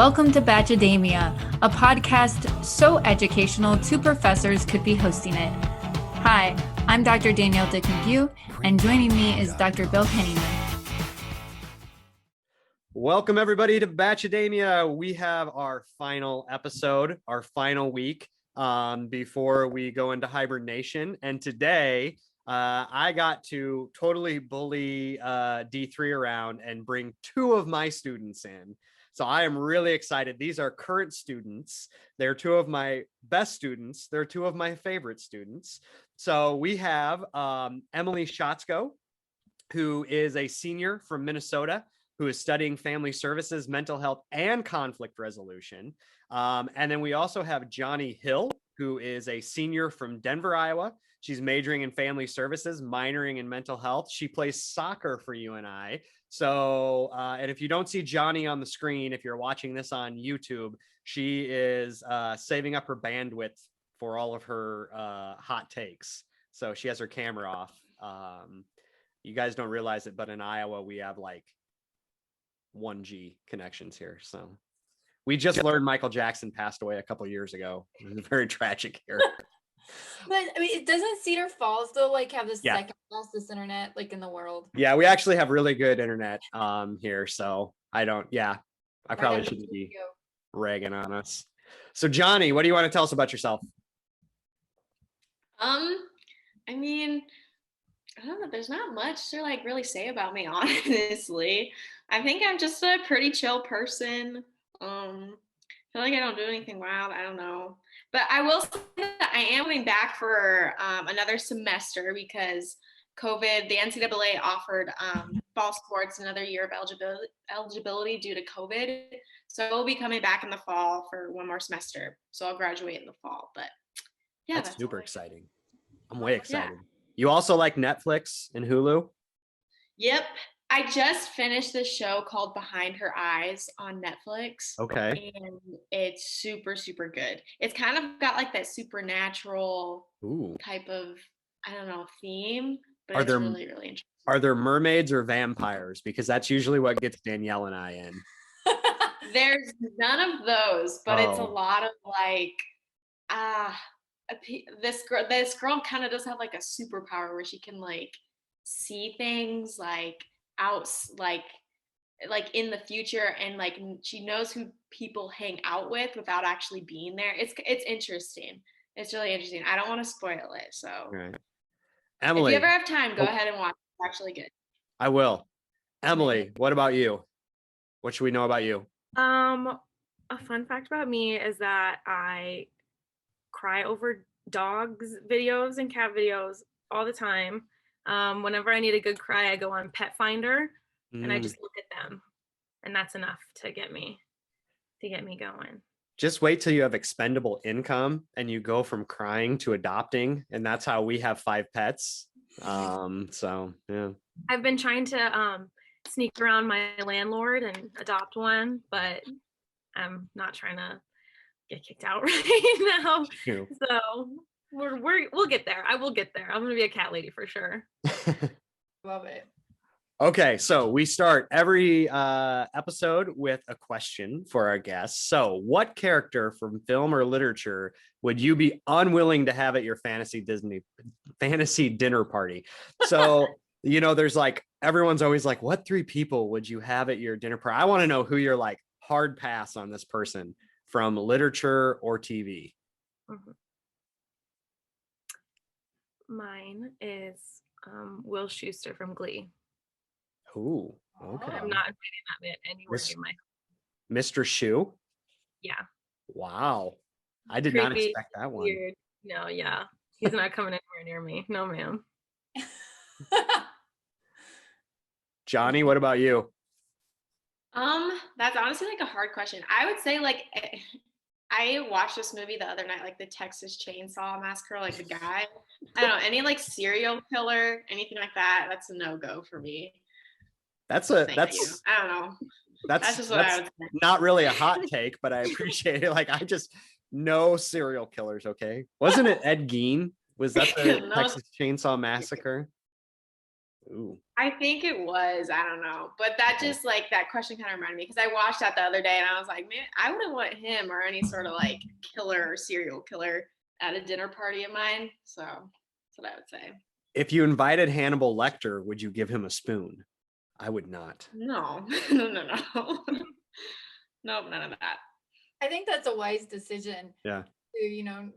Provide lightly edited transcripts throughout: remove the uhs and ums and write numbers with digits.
Welcome to Bachelor, a podcast so educational two professors could be hosting it. Hi, I'm Dr. Danielle Dick-McGue, and joining me is Dr. Bill Henneman. Welcome everybody to Bachelor. We have our final episode, our final week before we go into hibernation. And today I got to totally bully D3 around and bring two of my students in. So I am really excited. These are current students. They're two of my best students. They're two of my favorite students. So we have Emily Schotzko, who is a senior from Minnesota, who is studying family services, mental health, and conflict resolution. And then we also have Johnnie Hill, who is a senior from Denver, Iowa. She's majoring in family services, minoring in mental health. She plays soccer for UNI. So, and if you don't see Johnnie on the screen, if you're watching this on YouTube, she is saving up her bandwidth for all of her hot takes. So she has her camera off. You guys don't realize it, but in Iowa, we have like 1G connections here. So we just learned Michael Jackson passed away a couple years ago. It was very tragic here. But I mean, doesn't Cedar Falls though like have the second fastest internet like in the world? Yeah, we actually have really good internet here. So I probably shouldn't be ragging on us. So Johnnie, what do you want to tell us about yourself? I mean, I don't know, there's not much to like really say about me, honestly. I think I'm just a pretty chill person. I feel like I don't do anything wild. I don't know. But I will say that I am going back for another semester because COVID, the NCAA offered fall sports another year of eligibility due to COVID. So I will be coming back in the fall for one more semester. So I'll graduate in the fall. But yeah, that's super exciting. I'm way excited. Yeah. You also like Netflix and Hulu? Yep. I just finished this show called Behind Her Eyes on Netflix. Okay. And it's super, super good. It's kind of got like that supernatural type of, I don't know, theme, but it's really, really interesting. Are there mermaids or vampires? Because that's usually what gets Danielle and I in. There's none of those, but it's a lot of like, this girl kind of does have like a superpower where she can like see things like out like in the future, and like she knows who people hang out with without actually being there. It's interesting. It's really interesting. I don't want to spoil it, so right. Emily, if you ever have time, go ahead and watch it. It's actually good. I will. Emily, what about you? What should we know about you? A fun fact about me is that I cry over dogs videos and cat videos all the time. Whenever I need a good cry, I go on Pet Finder and I just look at them, and that's enough to get me going. Just wait till you have expendable income and you go from crying to adopting, and that's how we have 5 pets. So yeah, I've been trying to sneak around my landlord and adopt one, but I'm not trying to get kicked out right now. So we'll get there. I will get there. I'm gonna be a cat lady for sure. Love it. Okay, so we start every episode with a question for our guests. So what character from film or literature would you be unwilling to have at your fantasy dinner party? So there's like, everyone's always like, what 3 people would you have at your dinner party? I want to know who you're like hard pass on this person from literature or TV. Mm-hmm. Mine is Will Schuester from Glee. Ooh, okay. I'm not inviting that man anywhere in my home. Mr. Shu? Yeah. Wow. I did not expect that one. Weird. No, yeah. He's not coming anywhere near me. No, ma'am. Johnnie, what about you? That's honestly like a hard question. I would say like I watched this movie the other night, like the Texas Chainsaw Massacre, like the guy. I don't know, any like serial killer, anything like that, that's a no-go for me. I don't know. That's just what I would say. Not really a hot take, but I appreciate it. Like, I just no serial killers, okay? Wasn't it Ed Gein? Was that the Texas Chainsaw Massacre? Ooh. I think it was. I don't know. But that just like that question kind of reminded me because I watched that the other day and I was like, man, I wouldn't want him or any sort of like killer or serial killer at a dinner party of mine. So that's what I would say. If you invited Hannibal Lecter, would you give him a spoon? I would not. No, no. Nope, none of that. I think that's a wise decision. Yeah. To,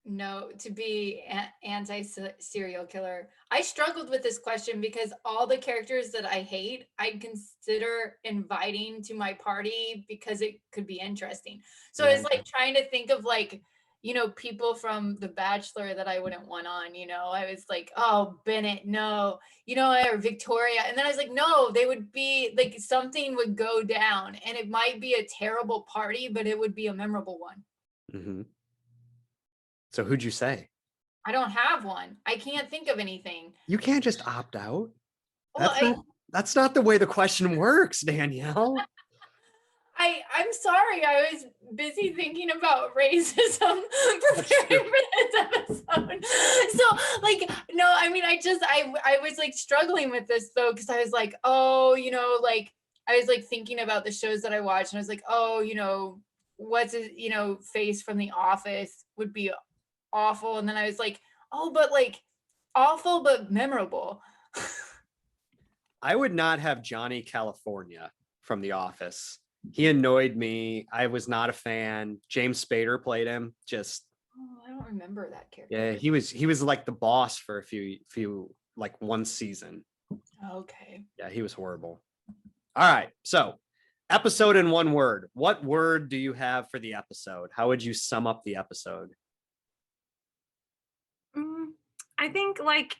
no, to be anti-serial killer. I struggled with this question because all the characters that I hate, I'd consider inviting to my party because it could be interesting. So Yeah. it's like trying to think of like, people from The Bachelor that I wouldn't want on, I was like, oh, Bennett, no, or Victoria. And then I was like, no, they would be like, something would go down and it might be a terrible party, but it would be a memorable one. Mm-hmm. So who'd you say? I don't have one. I can't think of anything. You can't just opt out. Well, That's not the way the question works, Danielle. I'm sorry. I was busy thinking about racism preparing for this episode. So like, no, I mean, I was like struggling with this though, because I was like, oh, like I was like thinking about the shows that I watched and I was like, oh, what's his, face from The Office would be awful. And then I was like, oh, but like awful, but memorable. I would not have Johnny California from The Office. He annoyed me. I was not a fan. James Spader played him. I don't remember that character. Yeah, he was like the boss for a few like one season. Okay. Yeah, he was horrible. All right. So, episode in one word. What word do you have for the episode? How would you sum up the episode? I think like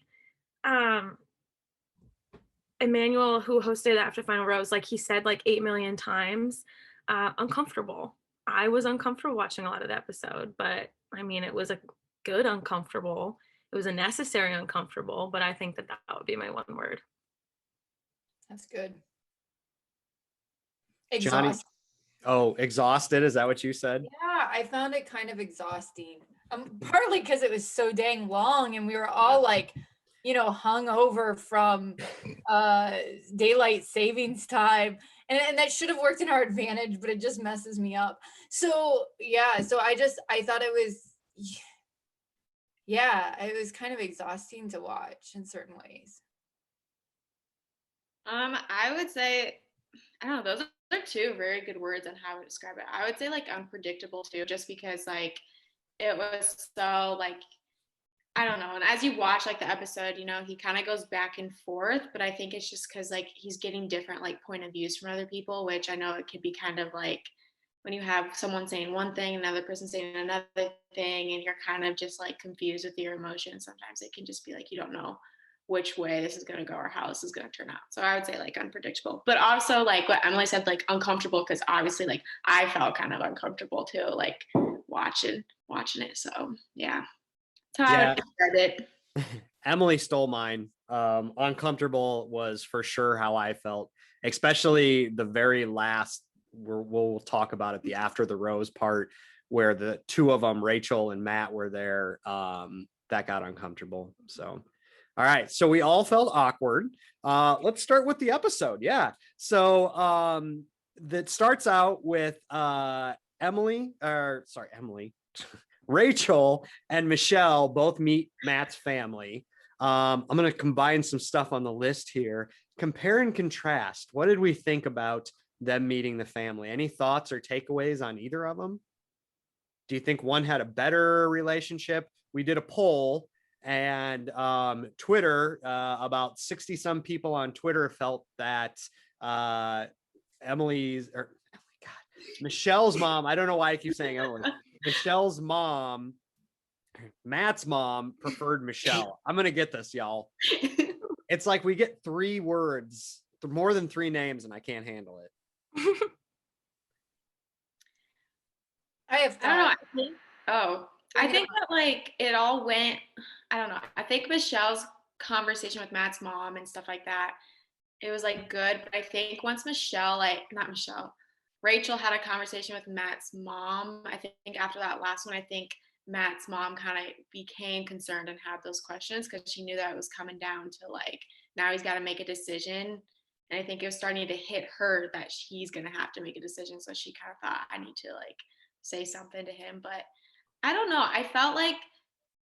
Emmanuel, who hosted After Final Rose, like he said like 8 million times, uncomfortable. I was uncomfortable watching a lot of the episode, but I mean, it was a good uncomfortable. It was a necessary uncomfortable, but I think that would be my one word. That's good. Johnny. Exhausting. Oh, exhausted. Is that what you said? Yeah, I found it kind of exhausting. Partly because it was so dang long and we were all like, hung over from daylight savings time. And that should have worked in our advantage, but it just messes me up. So yeah, so I thought it was, it was kind of exhausting to watch in certain ways. I would say, I don't know, those are two very good words on how I would describe it. I would say like unpredictable too, just because like it was so like, I don't know. And as you watch like the episode, he kind of goes back and forth, but I think it's just because like he's getting different like point of views from other people, which I know it could be kind of like when you have someone saying one thing, another person saying another thing, and you're kind of just like confused with your emotions. Sometimes it can just be like you don't know which way this is going to go or how this is going to turn out. So I would say like unpredictable, but also like what Emily said, like uncomfortable, because obviously like I felt kind of uncomfortable too, like watching it. So yeah. That's how I would describe it. Emily stole mine. Uncomfortable was for sure how I felt, especially the very last, we'll talk about it, the After the Rose part, where the two of them, Rachel and Matt, were there. That got uncomfortable. So, all right. So we all felt awkward. Let's start with the episode. Yeah. So that starts out with Emily. Rachel and Michelle both meet Matt's family. I'm going to combine some stuff on the list here. Compare and contrast. What did we think about them meeting the family? Any thoughts or takeaways on either of them? Do you think one had a better relationship? We did a poll and Twitter, about 60 some people on Twitter felt that Michelle's mom, I don't know why I keep saying Emily. Michelle's mom, Matt's mom, preferred Michelle. I'm going to get this, y'all. It's like we get 3 words, more than 3 names, and I can't handle it. I don't know. I think that like it all went, I don't know. I think Michelle's conversation with Matt's mom and stuff like that, it was like good. But I think once Rachel had a conversation with Matt's mom, I think after that last one, I think Matt's mom kind of became concerned and had those questions because she knew that it was coming down to like, now he's got to make a decision. And I think it was starting to hit her that he's going to have to make a decision. So she kind of thought, I need to like say something to him. But I don't know. I felt like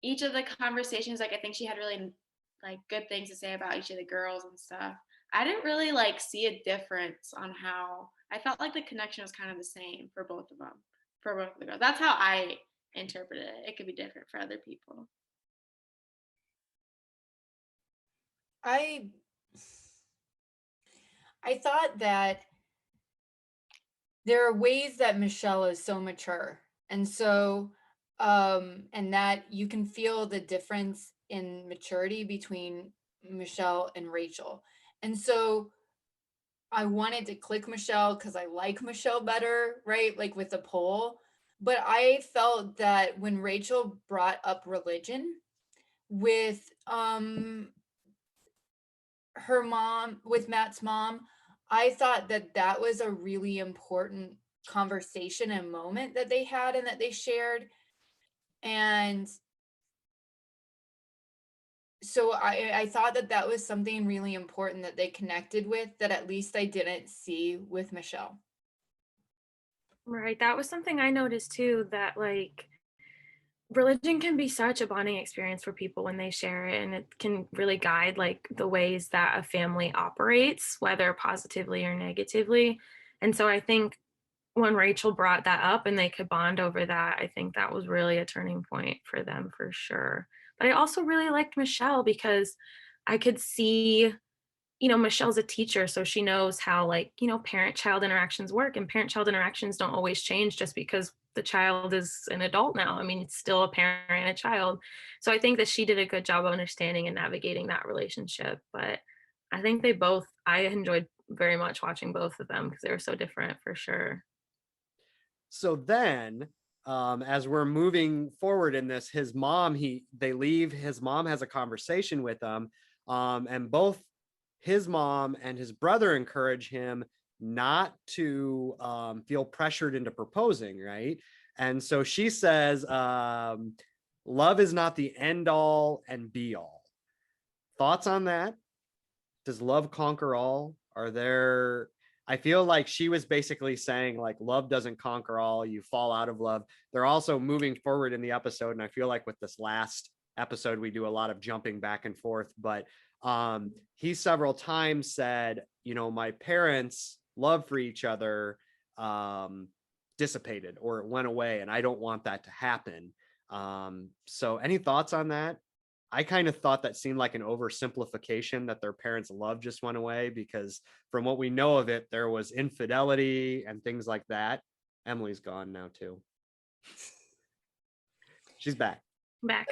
each of the conversations, like I think she had really like good things to say about each of the girls and stuff. I didn't really like see a difference on how I felt like the connection was kind of the same for both of them, for both of the girls. That's how I interpret it. It could be different for other people. I thought that there are ways that Michelle is so mature, and so and that you can feel the difference in maturity between Michelle and Rachel. And so I wanted to click Michelle because I like Michelle better, right? Like with the poll. But I felt that when Rachel brought up religion with her mom, with Matt's mom, I thought that that was a really important conversation and moment that they had and that they shared. And so I thought that that was something really important that they connected with that at least I didn't see with Michelle. Right. That was something I noticed too, that like religion can be such a bonding experience for people when they share it, and it can really guide like the ways that a family operates, whether positively or negatively. And so I think when Rachel brought that up and they could bond over that, I think that was really a turning point for them for sure. But I also really liked Michelle because I could see, Michelle's a teacher, so she knows how like, parent-child interactions work, and parent-child interactions don't always change just because the child is an adult now. I mean, it's still a parent and a child. So I think that she did a good job of understanding and navigating that relationship. But I think I enjoyed very much watching both of them because they were so different for sure. So then, as we're moving forward in this, his mom, they leave. His mom has a conversation with them, and both his mom and his brother encourage him not to feel pressured into proposing, right? And so she says, love is not the end all and be all. Thoughts on that? Does love conquer all? I feel like she was basically saying like love doesn't conquer all, you fall out of love. They're also moving forward in the episode, and I feel like with this last episode we do a lot of jumping back and forth, but he several times said, my parents' love for each other dissipated or it went away, and I don't want that to happen. So any thoughts on that? I kind of thought that seemed like an oversimplification, that their parents' love just went away, because from what we know of it, there was infidelity and things like that. Emily's gone now too. She's back. Back.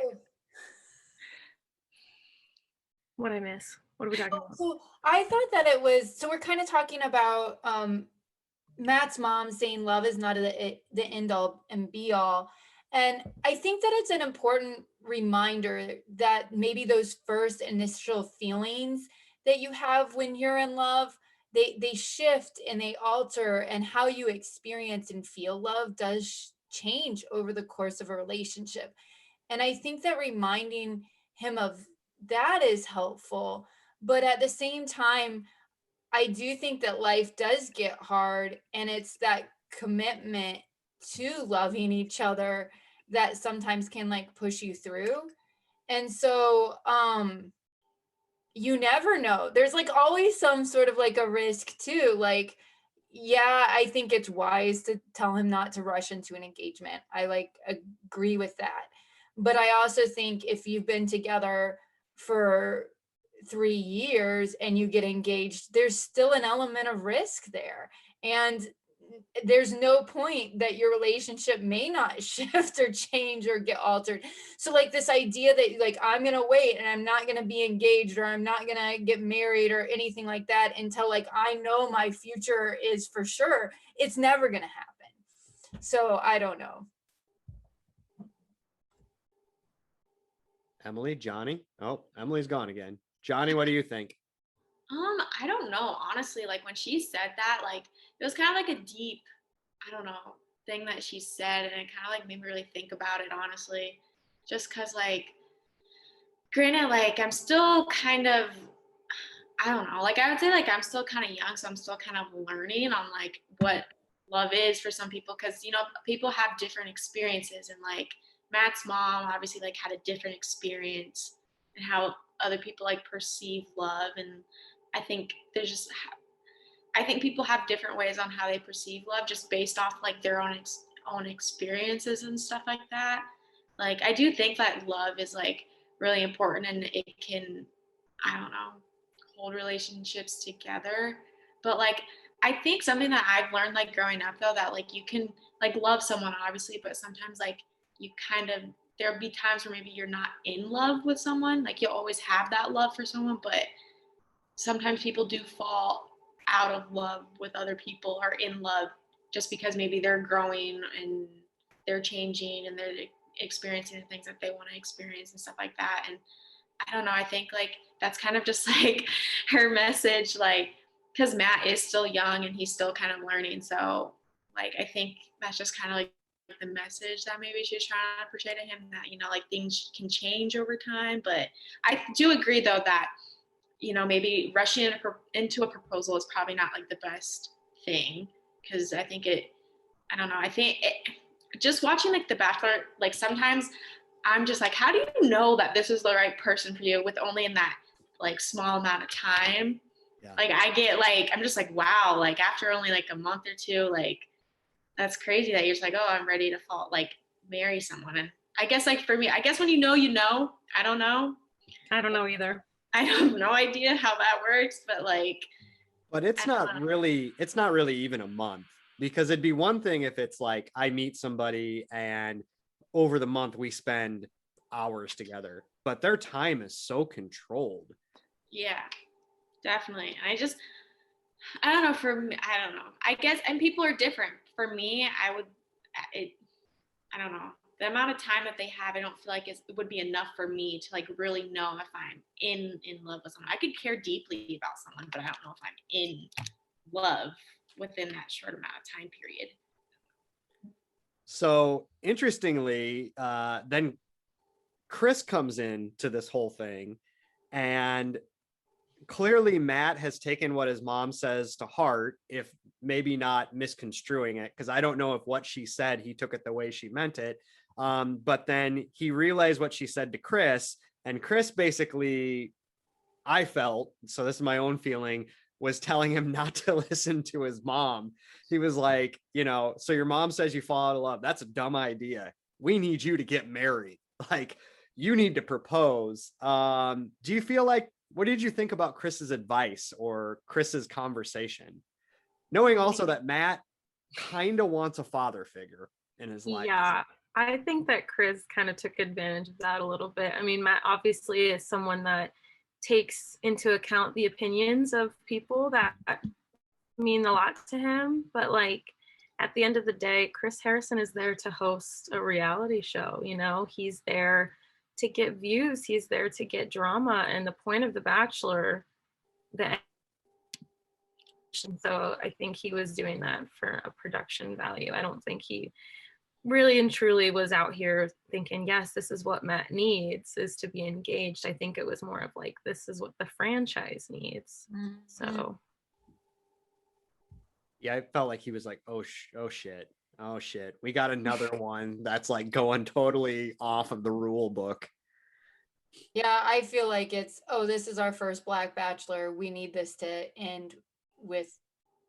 What I miss? What are we talking about? So I thought that it was, so we're kind of talking about Matt's mom saying love is not the end all and be all. And I think that it's an important reminder that maybe those first initial feelings that you have when you're in love, they shift and they alter, and how you experience and feel love does change over the course of a relationship. And I think that reminding him of that is helpful. But at the same time, I do think that life does get hard, and it's that commitment to loving each other that sometimes can like push you through. And so you never know. There's like always some sort of like a risk too. Like, yeah, I think it's wise to tell him not to rush into an engagement. I like agree with that. But I also think if you've been together for 3 years and you get engaged, there's still an element of risk there. And there's no point that your relationship may not shift or change or get altered. So like this idea that like I'm gonna wait and I'm not gonna be engaged or I'm not gonna get married or anything like that until like I know my future is for sure, it's never gonna happen. So I don't know. Emily, Johnny. Oh, Emily's gone again. Johnny, what do you think? I don't know, honestly. Like when she said that, like it was kind of like a deep, I don't know, thing that she said, and it kind of like made me really think about it, honestly, just because like, granted, like I'm still kind of, I don't know, like I would say like I'm still kind of young, so I'm still kind of learning on like what love is for some people, because you know people have different experiences, and like Matt's mom obviously like had a different experience and how other people like perceive love, and I think there's just I think people have different ways on how they perceive love just based off like their own experiences and stuff like that. Like I do think that love is like really important, and it can, I don't know, hold relationships together. But like I think something that I've learned like growing up though, that like you can like love someone obviously, but sometimes like you kind of, there'll be times where maybe you're not in love with someone. Like you'll always have that love for someone, but sometimes people do fall out of love with other people, or in love, just because maybe they're growing and they're changing and they're experiencing the things that they want to experience and stuff like that. And I don't know, I think like that's kind of just like her message, like because Matt is still young and he's still kind of learning, so like I think that's just kind of like the message that maybe she's trying to portray to him, that you know like things can change over time. But I do agree though that you know maybe rushing into a proposal is probably not like the best thing, because I think it, I don't know, I think just watching like The Bachelor, like sometimes I'm just like, how do you know that this is the right person for you with only in that like small amount of time? Yeah. Like I get like, I'm just like, wow, like after only like a month or two, like that's crazy that you're just like, oh, I'm ready to fall, like marry someone. And I guess like for me, I guess when you know, I don't know. I don't know either. I have no idea how that works, but like. But it's not really even a month, because it'd be one thing if it's like I meet somebody and over the month we spend hours together, but their time is so controlled. Yeah, definitely. I don't know, for me, I don't know, I guess, and people are different. For me, I don't know, the amount of time that they have, I don't feel like it would be enough for me to like really know if I'm in love with someone. I could care deeply about someone, but I don't know if I'm in love within that short amount of time period. So interestingly, then Chris comes in to this whole thing, and clearly Matt has taken what his mom says to heart, if maybe not misconstruing it, because I don't know if what she said, he took it the way she meant it. But then he realized what she said to Chris, and Chris basically, I felt, so this is my own feeling, was telling him not to listen to his mom. He was like, you know, so your mom says you fall out of love. That's a dumb idea. We need you to get married. Like, you need to propose. Do you feel like, what did you think about Chris's advice or Chris's conversation? Knowing also that Matt kind of wants a father figure in his life. Yeah, I think that Chris kind of took advantage of that a little bit. I mean, Matt obviously is someone that takes into account the opinions of people that mean a lot to him, but like at the end of the day, Chris Harrison is there to host a reality show. You know, he's there to get views, he's there to get drama, and the point of The Bachelor, so I think he was doing that for a production value. I don't think he really and truly was out here thinking, yes, this is what Matt needs, is to be engaged. I think it was more of like, this is what the franchise needs. Mm-hmm. So yeah, I felt like he was like, oh shit, we got another one that's like going totally off of the rule book. Yeah, I feel like it's, oh, this is our first Black Bachelor, we need this to end with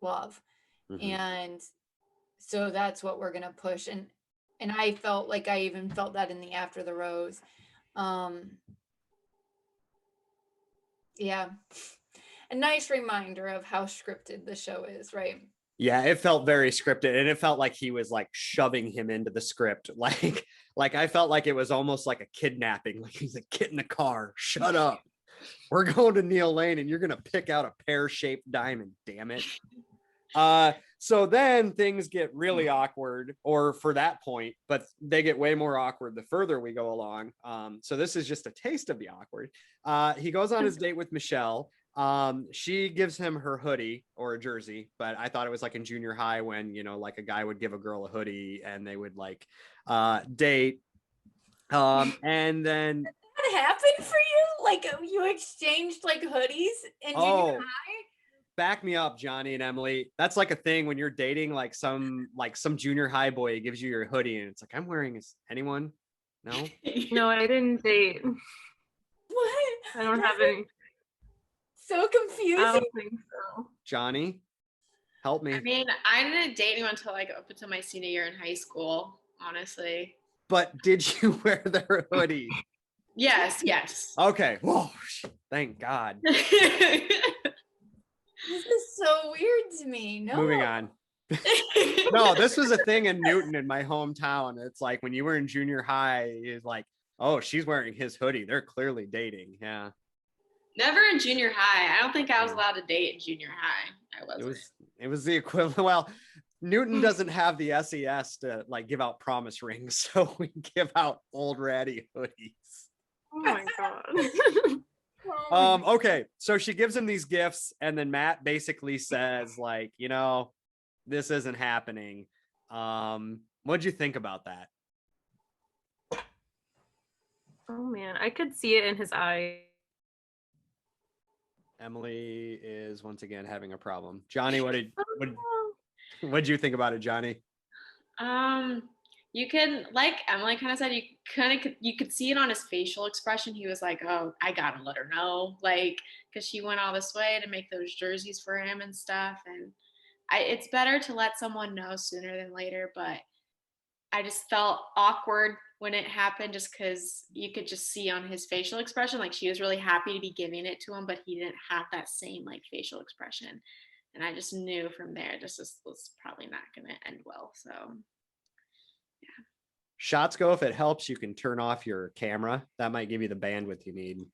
love. Mm-hmm. And so that's what we're gonna push. And I felt like I even felt that in the After the Rose. Yeah, a nice reminder of how scripted the show is, right? Yeah, it felt very scripted, and it felt like he was like shoving him into the script. Like I felt like it was almost like a kidnapping. Like he's like, get in the car, shut up. We're going to Neal Lane and you're going to pick out a pear-shaped diamond, damn it. So then things get really awkward, or for that point, but they get way more awkward the further we go along. So this is just a taste of the awkward. He goes on his date with Michelle. She gives him her hoodie or a jersey, but I thought it was like in junior high when, you know, like a guy would give a girl a hoodie and they would like date. And then That happened for you? Like you exchanged like hoodies in junior high? Back me up, Johnny and Emily. That's like a thing when you're dating like some junior high boy gives you your hoodie and it's like, I'm wearing is anyone? No? No, I didn't date. What? I don't have any. So I confusing. don't think so. Johnny, help me. I mean, I didn't date anyone until like up until my senior year in high school, honestly. But did you wear their hoodie? Yes. Okay. Whoa, thank God. This is so weird to me. No. Moving on. No, this was a thing in Newton in my hometown. It's like when you were in junior high, it's like, oh, she's wearing his hoodie. They're clearly dating. Yeah. Never in junior high. I don't think I was allowed to date in junior high. I wasn't. It was the equivalent. Well, Newton doesn't have the SES to like give out promise rings, so we give out old ratty hoodies. Oh my God. Okay, so she gives him these gifts, and then Matt basically says, like, you know, this isn't happening. What'd you think about that? Oh man, I could see it in his eye. Emily is once again having a problem. Johnny, what'd you think about it, Johnny? You can, like Emily kind of said, you could see it on his facial expression. He was like, oh, I gotta let her know, like, because she went all this way to make those jerseys for him and stuff. And it's better to let someone know sooner than later, but I just felt awkward when it happened just because you could just see on his facial expression, like she was really happy to be giving it to him, but he didn't have that same like facial expression. And I just knew from there, this was probably not going to end well. So, yeah. Schotzko, if it helps, you can turn off your camera. That might give you the bandwidth you need.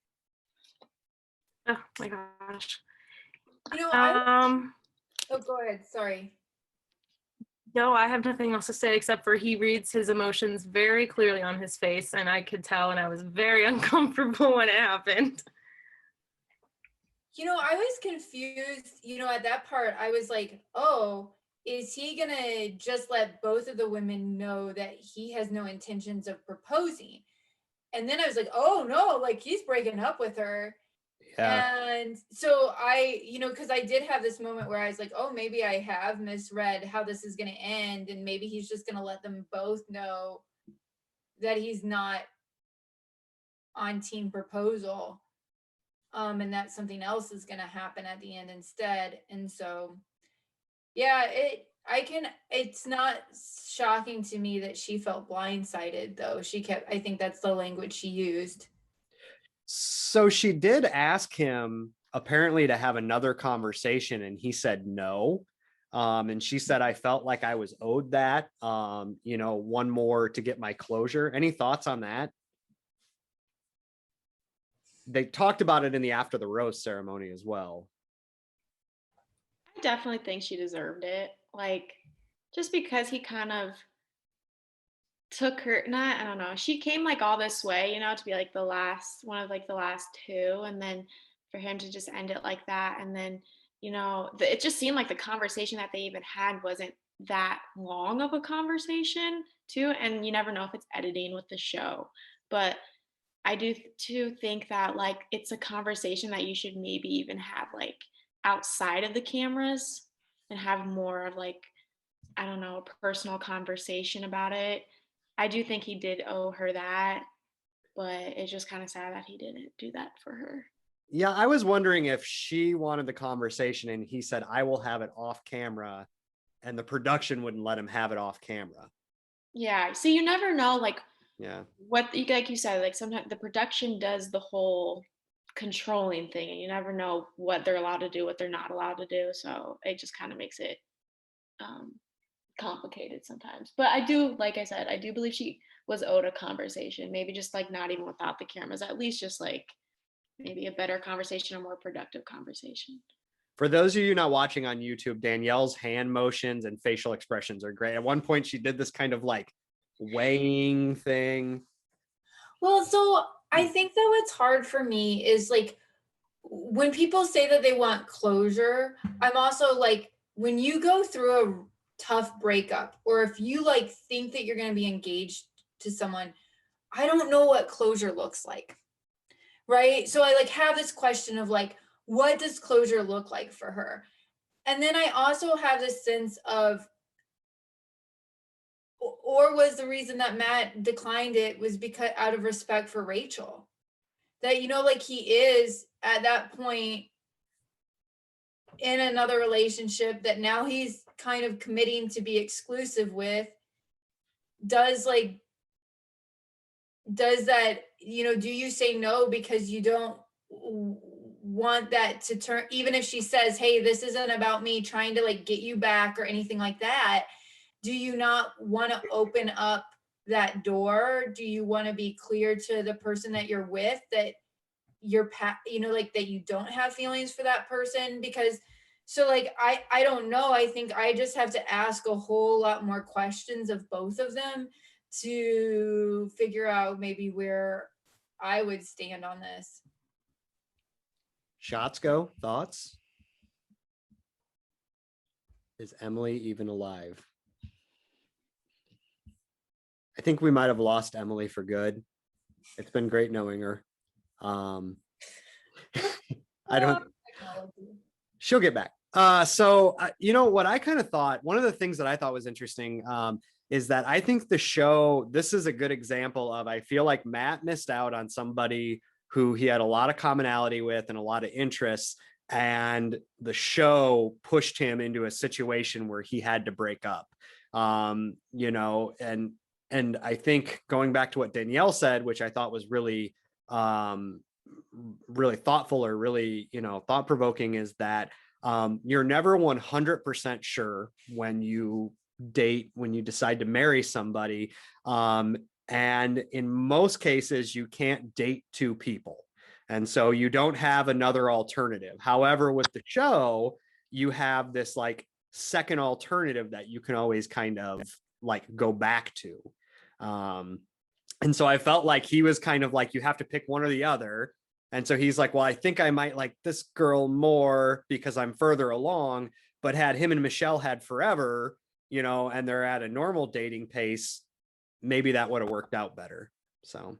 Oh my gosh. You know, oh, go ahead. Sorry. No, I have nothing else to say except for he reads his emotions very clearly on his face, and I could tell, and I was very uncomfortable when it happened. You know, I was confused, you know, at that part, I was like, oh, is he gonna just let both of the women know that he has no intentions of proposing? And then I was like, oh no, like he's breaking up with her. Yeah. And so I, you know, because I did have this moment where I was like, oh, maybe I have misread how this is going to end. And maybe he's just going to let them both know that he's not on team proposal. And that something else is going to happen at the end instead. And so, yeah, it's not shocking to me that she felt blindsided, though. I think that's the language she used. So she did ask him apparently to have another conversation, and he said no. And she said, I felt like I was owed that, you know, one more to get my closure. Any thoughts on that? They talked about it in the after the rose ceremony as well. I definitely think she deserved it. Like, just because he kind of took her, I don't know, she came like all this way, you know, to be like one of the last two, and then for him to just end it like that. And then, you know, it just seemed like the conversation that they even had wasn't that long of a conversation too. And you never know if it's editing with the show, but I do too think that like it's a conversation that you should maybe even have like outside of the cameras and have more of like, I don't know, a personal conversation about it. I do think he did owe her that, but it's just kind of sad that he didn't do that for her. Yeah, I was wondering if she wanted the conversation and he said, I will have it off camera, and the production wouldn't let him have it off camera. Yeah, so you never know, like, yeah, what, like you said, like sometimes the production does the whole controlling thing, and you never know what they're allowed to do, what they're not allowed to do. So it just kind of makes it complicated sometimes. But I do, like I said, I do believe she was owed a conversation, maybe just like not even without the cameras, at least just like maybe a better conversation, a more productive conversation. For those of you not watching on YouTube, Danielle's hand motions and facial expressions are great. At one point she did this kind of like weighing thing. Well, so I think that what's hard for me is like when people say that they want closure, I'm also like, when you go through a tough breakup, or if you like think that you're going to be engaged to someone, I don't know what closure looks like. Right. So I like have this question of like, what does closure look like for her? And then I also have this sense of, or was the reason that Matt declined it was because out of respect for Rachel, that, you know, like he is at that point in another relationship that now he's kind of committing to be exclusive with. Does that, you know, do you say no because you don't want that to turn, even if she says, hey, this isn't about me trying to like get you back or anything like that, do you not want to open up that door? Do you want to be clear to the person that you're with that you're you know, like that you don't have feelings for that person? Because so like I don't know, I think I just have to ask a whole lot more questions of both of them to figure out maybe where I would stand on this. Schotzko, thoughts? Is Emily even alive? I think we might have lost Emily for good. It's been great knowing her. I don't, she'll get back. So you know what I kind of thought, one of the things that I thought was interesting is that I think the show, this is a good example of, I feel like Matt missed out on somebody who he had a lot of commonality with and a lot of interests, and the show pushed him into a situation where he had to break up. You know, and I think going back to what Danielle said, which I thought was really really thoughtful, or really, you know, thought-provoking, is that you're never 100% sure when you date, when you decide to marry somebody. And in most cases, you can't date two people. And so you don't have another alternative. However, with the show, you have this like second alternative that you can always kind of like go back to. And so I felt like he was kind of like, you have to pick one or the other. And so he's like, well, I think I might like this girl more because I'm further along. But had him and Michelle had forever, you know, and they're at a normal dating pace, maybe that would have worked out better. So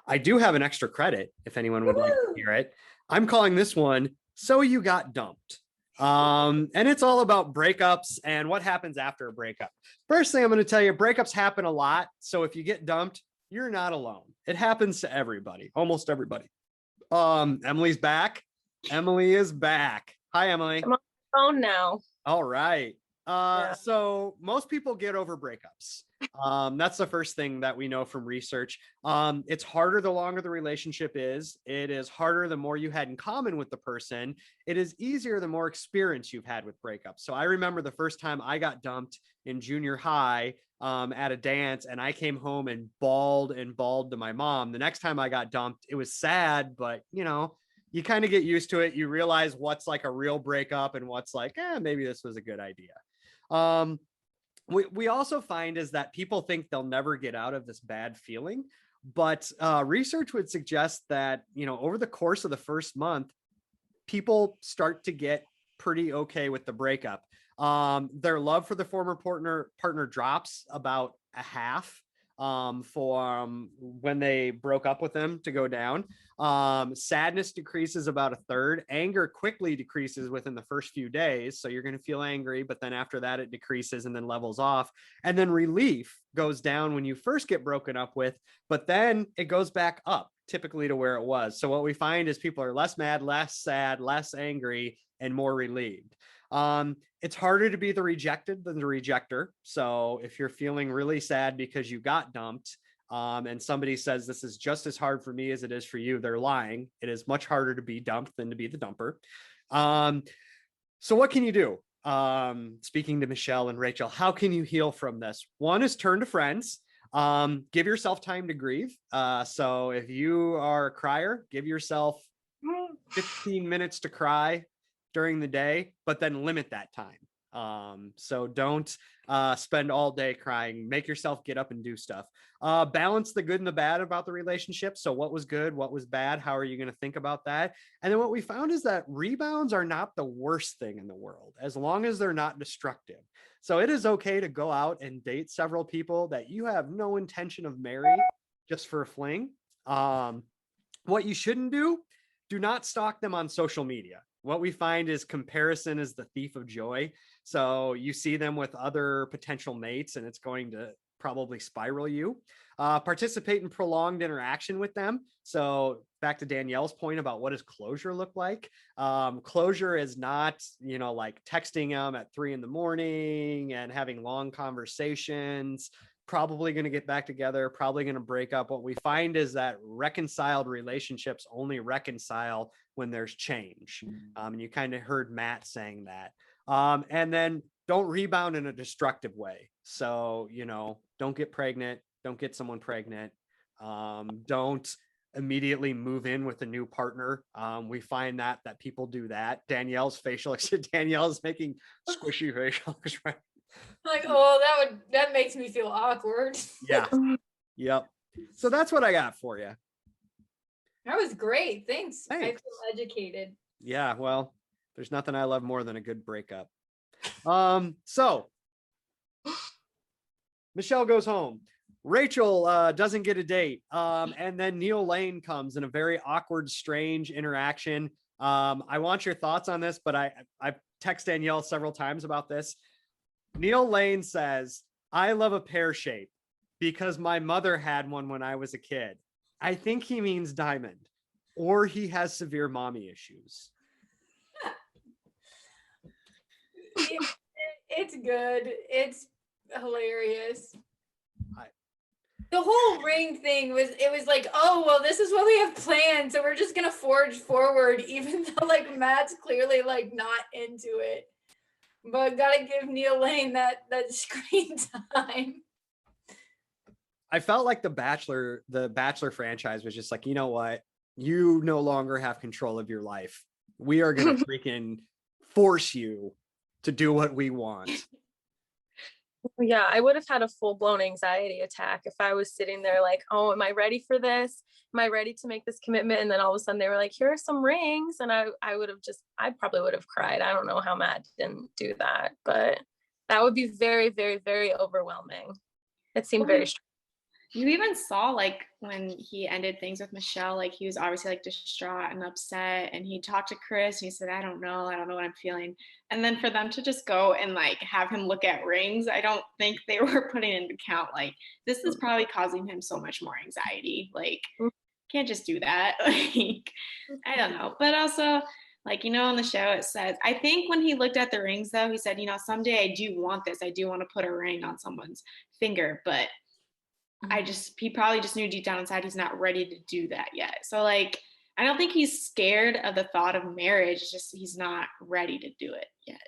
I do have an extra credit if anyone would like to hear it. I'm calling this one So You Got Dumped. And it's all about breakups and what happens after a breakup. First thing I'm going to tell you, breakups happen a lot. So if you get dumped, you're not alone. It happens to everybody, almost everybody. Emily's back. Emily is back. Hi, Emily. I'm on the phone now. All right. So most people get over breakups. That's the first thing that we know from research. It's harder the longer the relationship is. It is harder the more you had in common with the person. It is easier the more experience you've had with breakups. So I remember the first time I got dumped in junior high at a dance, and I came home and bawled to my mom. The next time I got dumped, it was sad, but you know, you kind of get used to it. You realize what's like a real breakup and what's like, maybe this was a good idea. We also find is that people think they'll never get out of this bad feeling, but research would suggest that, you know, over the course of the first month, people start to get pretty okay with the breakup. Their love for the former partner drops about a half for when they broke up with them to go down. Sadness decreases about a third. Anger quickly decreases within the first few days. So you're going to feel angry, but then after that, it decreases and then levels off. And then relief goes down when you first get broken up with, but then it goes back up typically to where it was. So what we find is people are less mad, less sad, less angry, and more relieved. It's harder to be the rejected than the rejector. So if you're feeling really sad because you got dumped, and somebody says this is just as hard for me as it is for you, they're lying. It is much harder to be dumped than to be the dumper. So what can you do? Speaking to Michelle and Rachel, how can you heal from this? One is turn to friends. Give yourself time to grieve. So if you are a crier, give yourself 15 minutes to cry during the day, but then limit that time. So don't spend all day crying. Make yourself get up and do stuff. Balance the good and the bad about the relationship. So what was good, what was bad? How are you going to think about that? And then what we found is that rebounds are not the worst thing in the world, as long as they're not destructive. So it is okay to go out and date several people that you have no intention of marrying just for a fling. What you shouldn't do not stalk them on social media. What we find is comparison is the thief of joy. So you see them with other potential mates and it's going to probably spiral you. Participate in prolonged interaction with them. So back to Danielle's point about what does closure look like? Closure is not, like texting them at 3 a.m. and having long conversations, probably going to get back together, probably going to break up. What we find is that reconciled relationships only reconcile when there's change. And you kind of heard Matt saying that. And then don't rebound in a destructive way. So, don't get pregnant, don't get someone pregnant. Don't immediately move in with a new partner. We find that people do that. Danielle's making squishy facial expressions. Like, oh, that makes me feel awkward. Yeah. Yep. So that's what I got for you. That was great. Thanks. I Thanks. feel educated. Yeah. Well, there's nothing I love more than a good breakup. So Michelle goes home. Rachel doesn't get a date. And then Neal Lane comes in a very awkward, strange interaction. I want your thoughts on this, but I've texted Danielle several times about this. Neal Lane says, I love a pear shape because my mother had one when I was a kid. I think he means diamond, or he has severe mommy issues. It's good. It's hilarious. The whole ring thing was like, oh, well, this is what we have planned. So we're just going to forge forward, even though like Matt's clearly like not into it. But gotta give Neal Lane that screen time. I felt like the Bachelor franchise was just like, you know what? You no longer have control of your life. We are going to freaking force you to do what we want. Yeah, I would have had a full-blown anxiety attack if I was sitting there like, oh, am I ready for this? Am I ready to make this commitment? And then all of a sudden they were like, here are some rings. And I probably would have cried. I don't know how Matt didn't do that, but that would be very, very, very overwhelming. It seemed very strange. You even saw like when he ended things with Michelle, like he was obviously like distraught and upset, and he talked to Chris and he said, I don't know what I'm feeling. And then for them to just go and like have him look at rings, I don't think they were putting into account like this is probably causing him so much more anxiety. Like can't just do that. Like I don't know. But also like, on the show it says, I think when he looked at the rings though, he said, someday I do want this. I do want to put a ring on someone's finger, but he probably just knew deep down inside he's not ready to do that yet. So like, I don't think he's scared of the thought of marriage. It's just he's not ready to do it yet.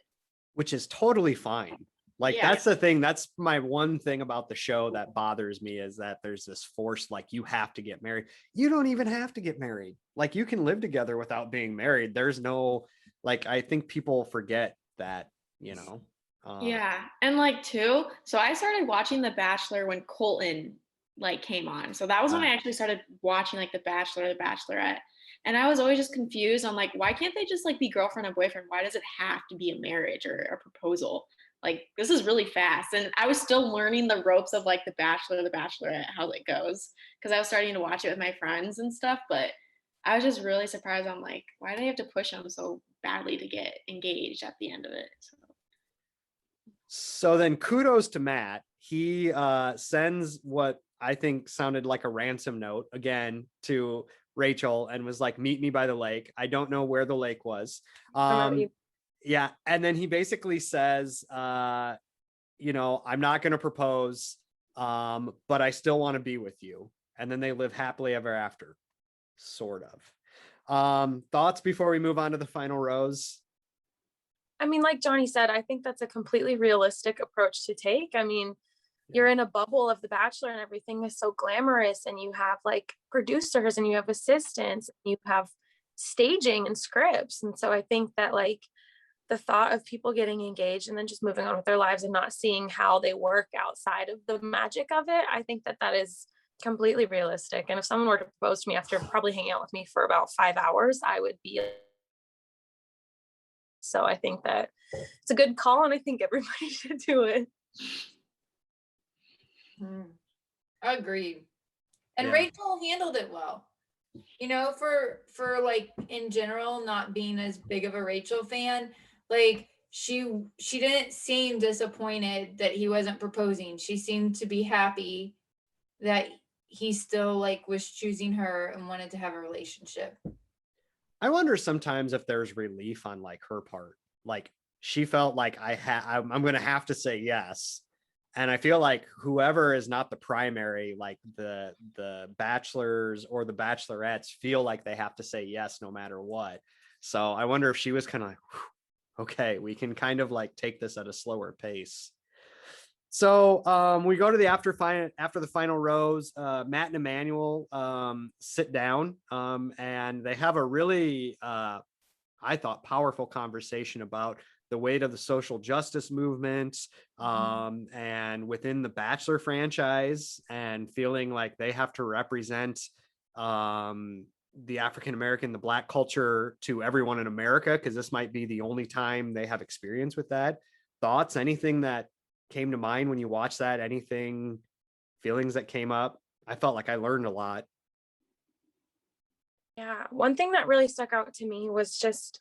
Which is totally fine. Like, that's the thing. That's my one thing about the show that bothers me is that there's this force, like you have to get married. You don't even have to get married. Like you can live together without being married. There's no, like, I think people forget that, yeah. And like too, so I started watching The Bachelor when Colton like came on. So that was when I actually started watching like The Bachelor, The Bachelorette. And I was always just confused on like, why can't they just like be girlfriend and boyfriend? Why does it have to be a marriage or a proposal? Like this is really fast. And I was still learning the ropes of like The Bachelor, The Bachelorette, how it goes. Cause I was starting to watch it with my friends and stuff, but I was just really surprised. I'm like, why do they have to push them so badly to get engaged at the end of it? So then kudos to Matt. He sends what I think sounded like a ransom note again to Rachel and was like, meet me by the lake. I don't know where the lake was. Yeah. And then he basically says, I'm not going to propose, but I still want to be with you. And then they live happily ever after, sort of. Thoughts before we move on to the final rose? I mean, like Johnny said, I think that's a completely realistic approach to take. I mean, you're in a bubble of The Bachelor and everything is so glamorous, and you have like producers and you have assistants, and you have staging and scripts. And so I think that like the thought of people getting engaged and then just moving on with their lives and not seeing how they work outside of the magic of it, I think that that is completely realistic. And if someone were to propose to me after probably hanging out with me for about 5 hours, I would be. So I think that it's a good call, and I think everybody should do it. Agreed. And Yeah. Rachel handled it well. You know, for like in general, not being as big of a Rachel fan, like she didn't seem disappointed that he wasn't proposing. She seemed to be happy that he still like was choosing her and wanted to have a relationship. I wonder sometimes if there's relief on like her part. Like she felt like I'm going to have to say yes. And I feel like whoever is not the primary, like the bachelors or the bachelorettes feel like they have to say yes no matter what. So I wonder if she was kind of like, okay, we can kind of like take this at a slower pace. So we go to the after the final rose. Matt and Emmanuel sit down and they have a really I thought powerful conversation about the weight of the social justice movement and within the Bachelor franchise, and feeling like they have to represent the African American, the Black culture to everyone in America, because this might be the only time they have experience with that. Thoughts? Anything that came to mind when you watched that? Anything, feelings that came up? I felt like I learned a lot. Yeah, one thing that really stuck out to me was just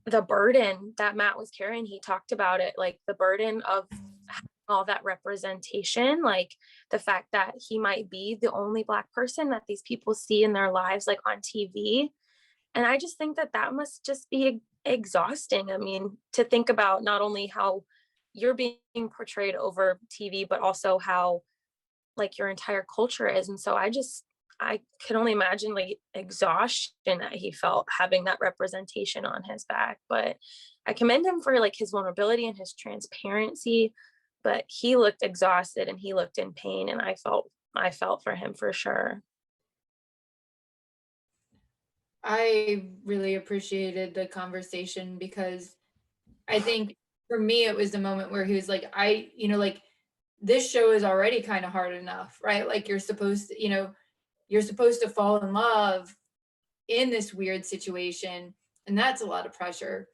the burden that Matt was carrying. He talked about it, like the burden of all that representation, like the fact that he might be the only Black person that these people see in their lives, like on TV. And I just think that that must just be exhausting. I mean, to think about not only how you're being portrayed over TV, but also how like your entire culture is. And so I could only imagine like exhaustion that he felt having that representation on his back. But I commend him for like his vulnerability and his transparency, but he looked exhausted and he looked in pain, and I felt for him for sure. I really appreciated the conversation because I think for me, it was the moment where he was like, like this show is already kind of hard enough, right? Like you're supposed to fall in love in this weird situation. And that's a lot of pressure.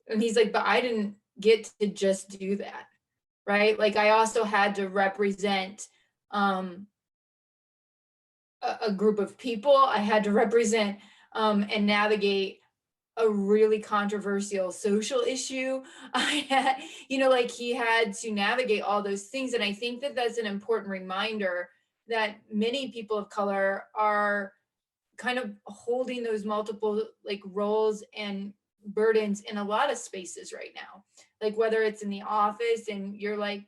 And he's like, but I didn't get to just do that, right? Like I also had to represent a group of people. I had to represent and navigate a really controversial social issue. I had, like he had to navigate all those things. And I think that that's an important reminder that many people of color are kind of holding those multiple like roles and burdens in a lot of spaces right now. Like whether it's in the office and you're like,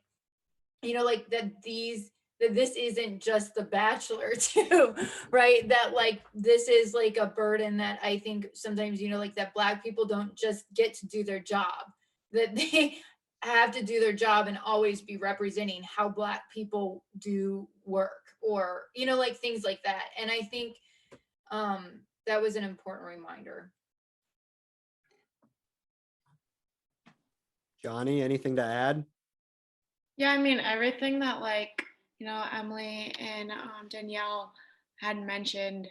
like that this isn't just the Bachelor too, right? That like this is like a burden that I think sometimes, like that Black people don't just get to do their job, that they have to do their job and always be representing how Black people do work, or like things like that. And I think that was an important reminder. Johnny, anything to add? Yeah, I mean, everything that like, Emily and Danielle had mentioned,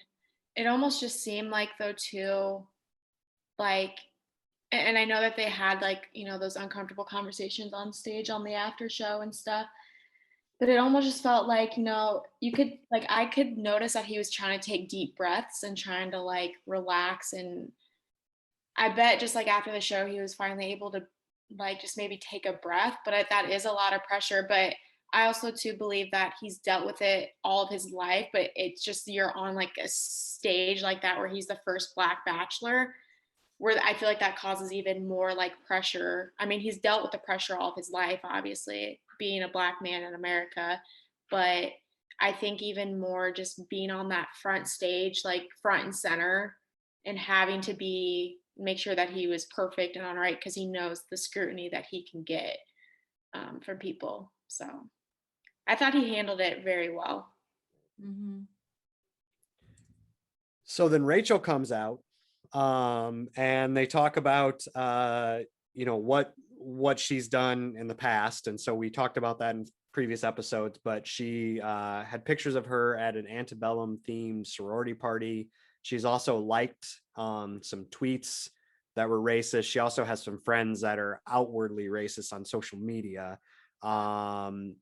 it almost just seemed like though too, like, and I know that they had like, those uncomfortable conversations on stage on the after show and stuff, but it almost just felt like, you could like, I could notice that he was trying to take deep breaths and trying to like relax. And I bet just like after the show, he was finally able to like just maybe take a breath, but that is a lot of pressure. But I also too believe that he's dealt with it all of his life, but it's just you're on like a stage like that where he's the first Black Bachelor, where I feel like that causes even more like pressure. I mean, he's dealt with the pressure all of his life, obviously, being a Black man in America, but I think even more just being on that front stage, like front and center, and having to make sure that he was perfect and all right, because he knows the scrutiny that he can get from people. So I thought he handled it very well. Mm-hmm. So then Rachel comes out and they talk about what she's done in the past. And so we talked about that in previous episodes, but she had pictures of her at an antebellum themed sorority party. She's also liked some tweets that were racist. She also has some friends that are outwardly racist on social media. And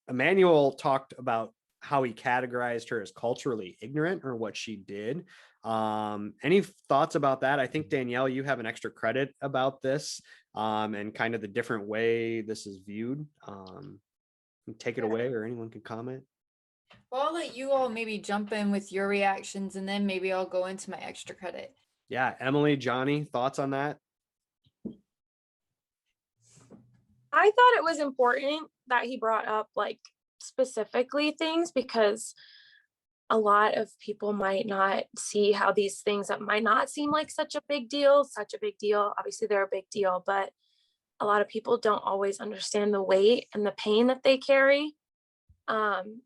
Emmanuel talked about how he categorized her as culturally ignorant, or what she did. Any thoughts about that? I think, Danielle, you have an extra credit about this, and kind of the different way this is viewed. Take it away, or anyone can comment. Well, I'll let you all maybe jump in with your reactions, and then maybe I'll go into my extra credit. Yeah, Emily, Johnny, thoughts on that? I thought it was important that he brought up like specifically things, because a lot of people might not see how these things that might not seem like such a big deal. Obviously, they're a big deal, but a lot of people don't always understand the weight and the pain that they carry.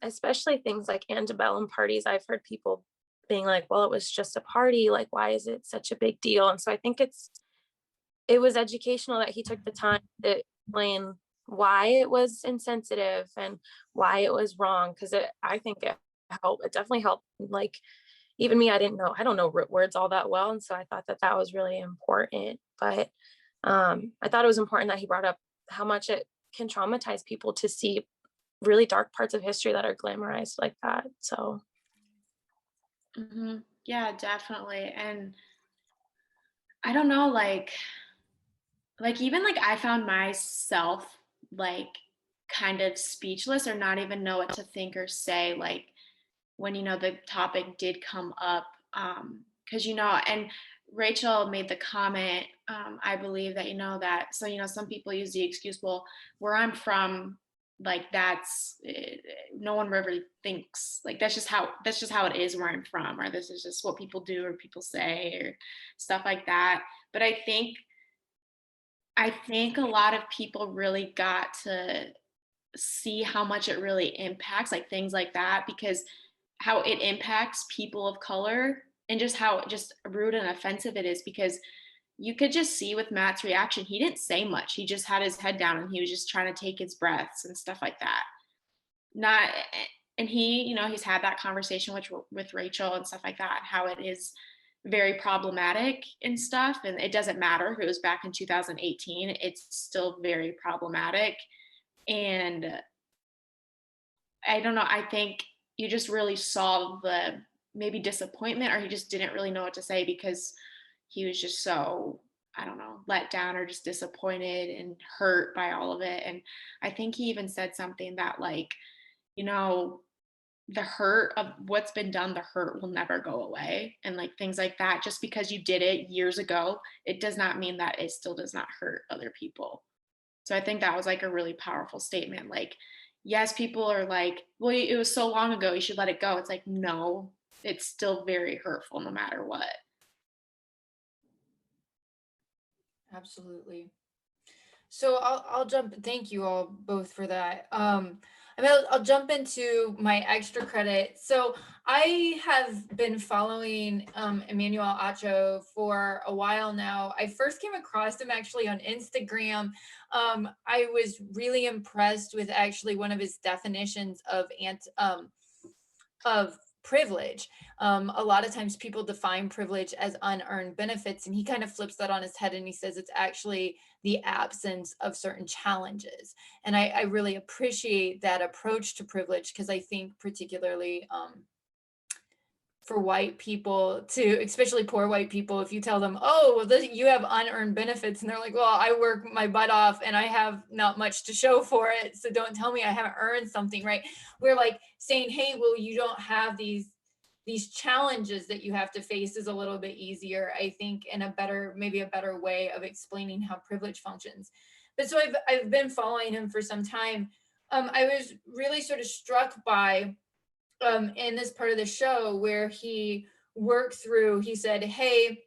Especially things like antebellum parties. I've heard people being like, well, it was just a party. Like, why is it such a big deal? And so I think it was educational that he took the time to explain why it was insensitive and why it was wrong. Cause I think it definitely helped. Like, even me, I don't know root words all that well. And so I thought that was really important, but I thought it was important that he brought up how much it can traumatize people to see really dark parts of history that are glamorized like that. So yeah, definitely. And I don't know, like even like I found myself like kind of speechless, or not even know what to think or say, like when the topic did come up, because and Rachel made the comment, I believe that that, so some people use the excuse, well, where I'm from, like that's no one really thinks like that's just how it is where I'm from, or this is just what people do or people say or stuff like that. But I think a lot of people really got to see how much it really impacts like things like that, because how it impacts people of color, and just how just rude and offensive it is. Because you could just see with Matt's reaction, he didn't say much. He just had his head down and he was just trying to take his breaths and stuff like that. And he, he's had that conversation with Rachel and stuff like that, how it is very problematic and stuff. And it doesn't matter if it was back in 2018, it's still very problematic. And I don't know, I think you just really saw the maybe disappointment, or he just didn't really know what to say, because he was just so, I don't know, let down or just disappointed and hurt by all of it. And I think he even said something that like, the hurt of what's been done, the hurt will never go away. And like things like that, just because you did it years ago, it does not mean that it still does not hurt other people. So I think that was like a really powerful statement. Like, yes, people are like, well, it was so long ago, you should let it go. It's like, no, it's still very hurtful no matter what. Absolutely. So I'll jump. Thank you all both for that. I'll jump into my extra credit. So I have been following Emmanuel Acho for a while now. I first came across him actually on Instagram. I was really impressed with actually one of his definitions of privilege. A lot of times people define privilege as unearned benefits, and he kind of flips that on his head and he says it's actually the absence of certain challenges. And I really appreciate that approach to privilege, because I think particularly for white people, especially poor white people, if you tell them, oh, well, you have unearned benefits, and they're like, well, I work my butt off and I have not much to show for it, so don't tell me I haven't earned something, right? We're like saying, hey, well, you don't have these challenges that you have to face is a little bit easier, I think, and maybe a better way of explaining how privilege functions. But so I've been following him for some time. I was really sort of struck by in this part of the show where he said, hey,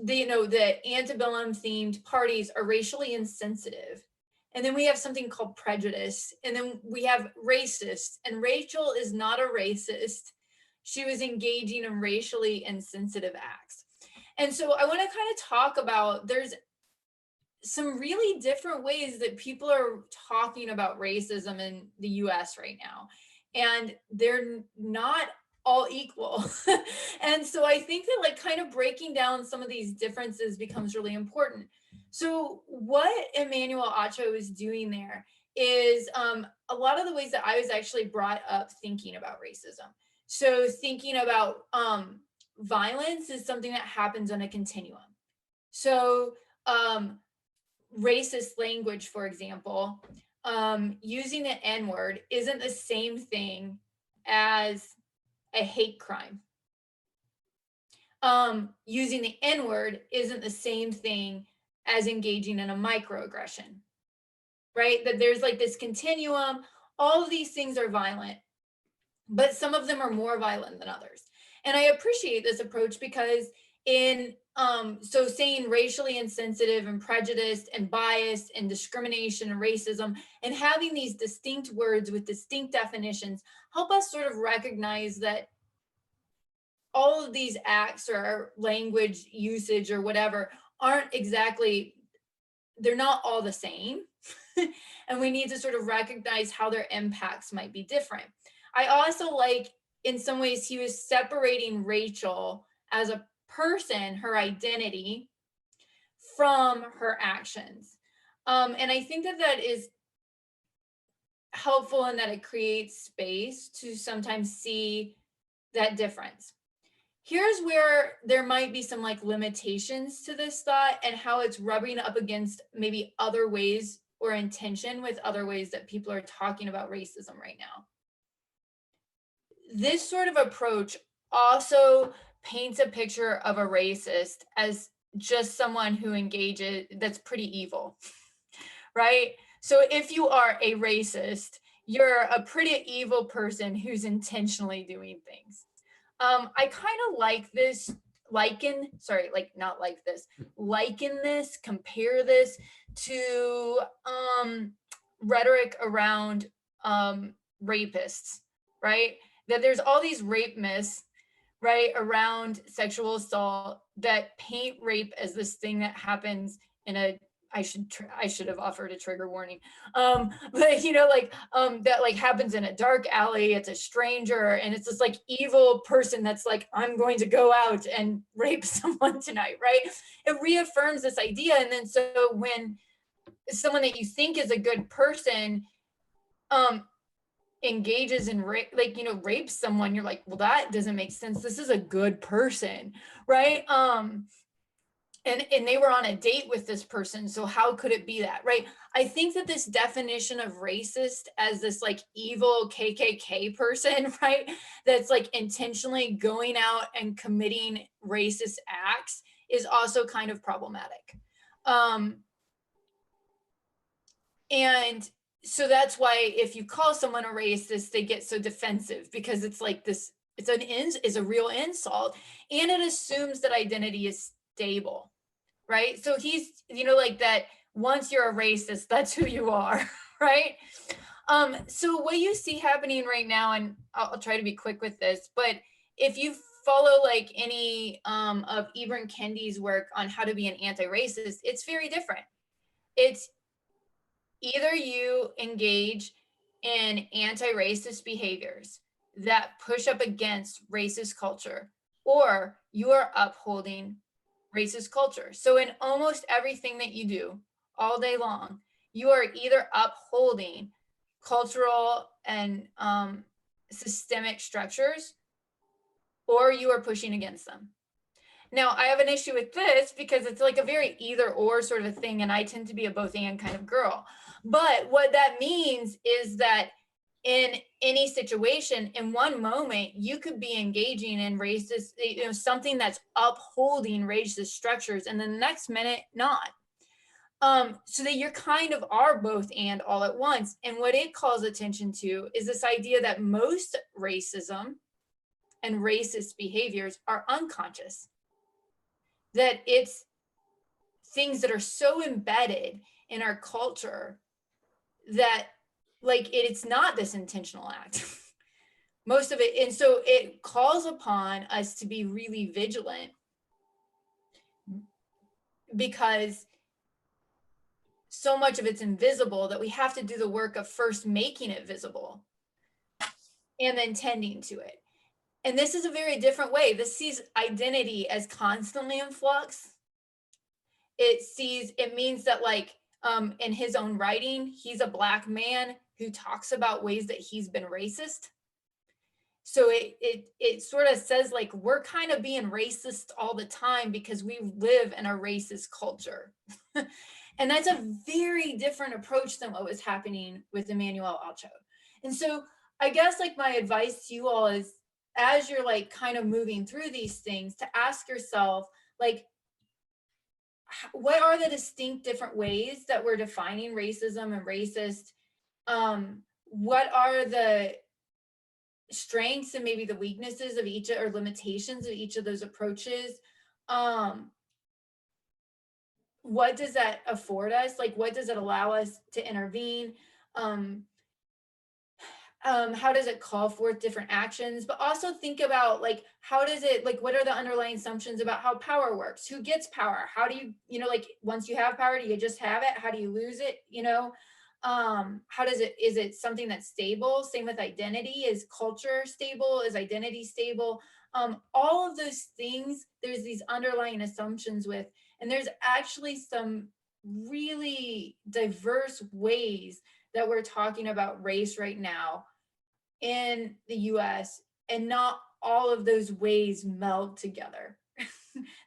the antebellum themed parties are racially insensitive. And then we have something called prejudice. And then we have racist. And Rachel is not a racist. She was engaging in racially insensitive acts. And so I want to kind of talk about, there's some really different ways that people are talking about racism in the US right now. And they're not all equal. And so I think that like kind of breaking down some of these differences becomes really important. So what Emmanuel Acho is doing there is a lot of the ways that I was actually brought up thinking about racism. So thinking about violence is something that happens on a continuum. So racist language, for example, using the N-word isn't the same thing as a hate crime. Using the N-word isn't the same thing as engaging in a microaggression, right? That there's like this continuum. All of these things are violent, but some of them are more violent than others. And I appreciate this approach because in so saying racially insensitive and prejudiced and biased and discrimination and racism and having these distinct words with distinct definitions help us sort of recognize that all of these acts or language usage or whatever aren't exactly, they're not all the same. And we need to sort of recognize how their impacts might be different. I also like, in some ways, he was separating Rachel as a person, her identity, from her actions. And I think that that is helpful in that it creates space to sometimes see that difference. Here's where there might be some like limitations to this thought and how it's rubbing up against maybe other ways or in tension with other ways that people are talking about racism right now. This sort of approach also paints a picture of a racist as just someone who engages, that's pretty evil, right? So if you are a racist, you're a pretty evil person who's intentionally doing things. I kind of like this, compare this to rhetoric around rapists, right? That there's all these rape myths, right, around sexual assault that paint rape as this thing that happens in a, I should have offered a trigger warning. But you know, like that like happens in a dark alley, it's a stranger, and it's this like evil person that's like, I'm going to go out and rape someone tonight, right? It reaffirms this idea. And then so when someone that you think is a good person engages in rape, like, you know, rapes someone, you're like, well, that doesn't make sense. This is a good person, right? And they were on a date with this person, so how could it be that, right? I think that this definition of racist as this like evil KKK person, right, that's like intentionally going out and committing racist acts is also kind of problematic. And so that's why if you call someone a racist, they get so defensive because it's like this, it's a real insult, and it assumes that identity is stable, right? So he's, you know, like that once you're a racist, that's who you are, right? So what you see happening right now, and I'll try to be quick with this, but if you follow like any of Ibram Kendi's work on how to be an anti-racist, it's very different. It's either you engage in anti-racist behaviors that push up against racist culture, or you are upholding racist culture. So in almost everything that you do all day long, you are either upholding cultural and systemic structures, or you are pushing against them. Now, I have an issue with this because it's like a very either or sort of a thing, and I tend to be a both and kind of girl. But what that means is that in any situation, in one moment, you could be engaging in racist, you know, something that's upholding racist structures, and then the next minute, not. So that you're kind of are both and all at once. And what it calls attention to is this idea that most racism and racist behaviors are unconscious. That it's things that are so embedded in our culture that like it's not this intentional act. Most of it. And so it calls upon us to be really vigilant because so much of it's invisible that we have to do the work of first making it visible and then tending to it. And this is a very different way. This sees identity as constantly in flux. It means that, like, in his own writing, he's a Black man who talks about ways that he's been racist. So it sort of says, like, we're kind of being racist all the time because we live in a racist culture. And that's a very different approach than what was happening with Emmanuel Acho. And so I guess, like, my advice to you all is, as you're, like, kind of moving through these things, to ask yourself, like, what are the distinct different ways that we're defining racism and racist? What are the strengths and maybe the weaknesses of each, or limitations of each of those approaches? What does that afford us? Like, what does it allow us to intervene? How does it call forth different actions? But also think about, like, how does it, like, what are the underlying assumptions about how power works? Who gets power? How do you know, like, once you have power, do you just have it? How do you lose it? How does it, is it something that's stable? Same with identity. Is culture stable? Is identity stable? All of those things, there's these underlying assumptions with, and there's actually some really diverse ways that we're talking about race right now in the US, and not all of those ways meld together.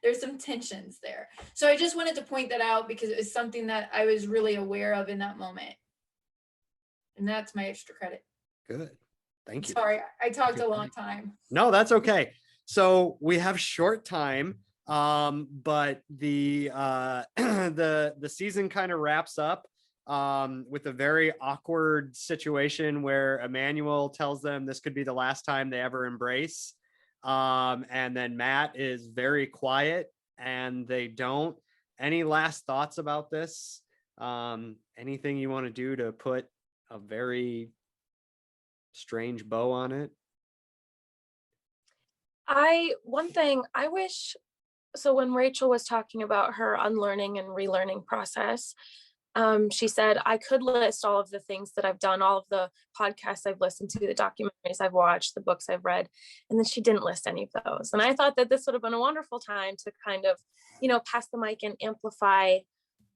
There's some tensions there. So I just wanted to point that out because it was something that I was really aware of in that moment. And that's my extra credit. Good. Thank you. Sorry, I talked a long time. No, that's okay. So we have short time, but the the season kind of wraps up with a very awkward situation where Emmanuel tells them this could be the last time they ever embrace. And then Matt is very quiet and they don't. Any last thoughts about this? Anything you want to do to put a very strange bow on it? One thing I wish, so when Rachel was talking about her unlearning and relearning process, she said, I could list all of the things that I've done, all of the podcasts I've listened to, the documentaries I've watched, the books I've read, and then she didn't list any of those. And I thought that this would have been a wonderful time to kind of, pass the mic and amplify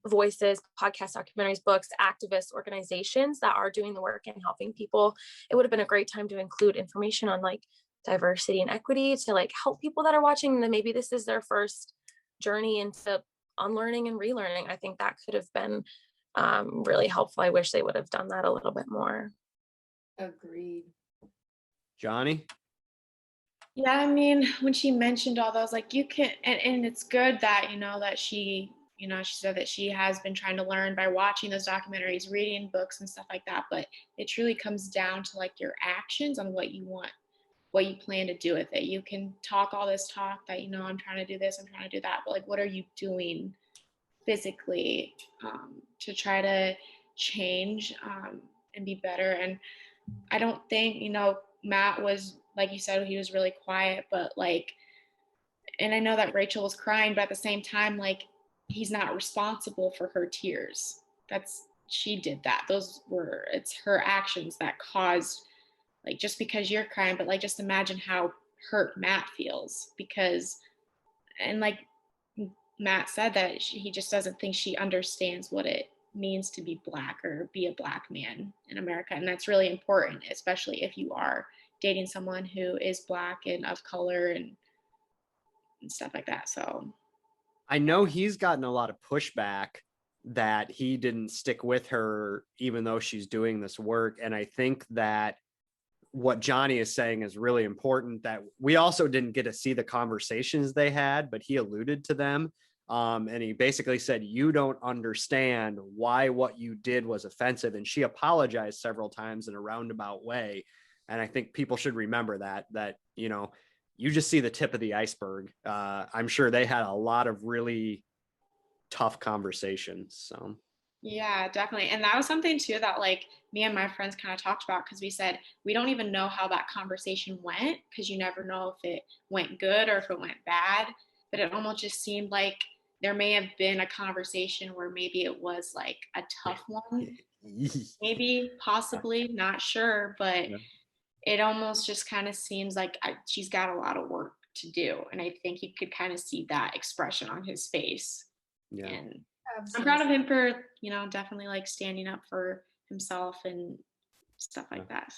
voices, podcasts, documentaries, books, activists, organizations that are doing the work and helping people. It would have been a great time to include information on, like, diversity and equity, to, like, help people that are watching that maybe this is their first journey into unlearning and relearning. I think that could have been really helpful. I wish they would have done that a little bit more. Agreed. Johnny? Yeah, I mean, when she mentioned all those, like, you can, and it's good that, that she said that she has been trying to learn by watching those documentaries, reading books and stuff like that. But it truly comes down to, like, your actions on what you want, what you plan to do with it. You can talk all this talk that, I'm trying to do this, I'm trying to do that, but, like, what are you doing physically to try to change and be better? And I don't think, Matt was, like you said, he was really quiet, but, like, and I know that Rachel was crying, but at the same time, like, he's not responsible for her tears. She did that. It's her actions that caused, like, just because you're crying, but, like, just imagine how hurt Matt feels, because, and like Matt said, that he just doesn't think she understands what it means to be Black or be a Black man in America. And that's really important, especially if you are dating someone who is Black and of color and stuff like that. So I know he's gotten a lot of pushback that he didn't stick with her, even though she's doing this work. And I think that what Johnny is saying is really important, that we also didn't get to see the conversations they had, but he alluded to them. And he basically said, you don't understand why what you did was offensive. And she apologized several times in a roundabout way. And I think people should remember that, you just see the tip of the iceberg. I'm sure they had a lot of really tough conversations. So yeah, definitely. And that was something too that, like, me and my friends kind of talked about, because we said we don't even know how that conversation went, because you never know if it went good or if it went bad. but it almost just seemed like there may have been a conversation where maybe it was like a tough one, maybe, possibly, not sure, but it almost just kind of seems like she's got a lot of work to do. And I think you could kind of see that expression on his face. Yeah. And I'm proud of him for, you know, definitely like standing up for himself and stuff like that.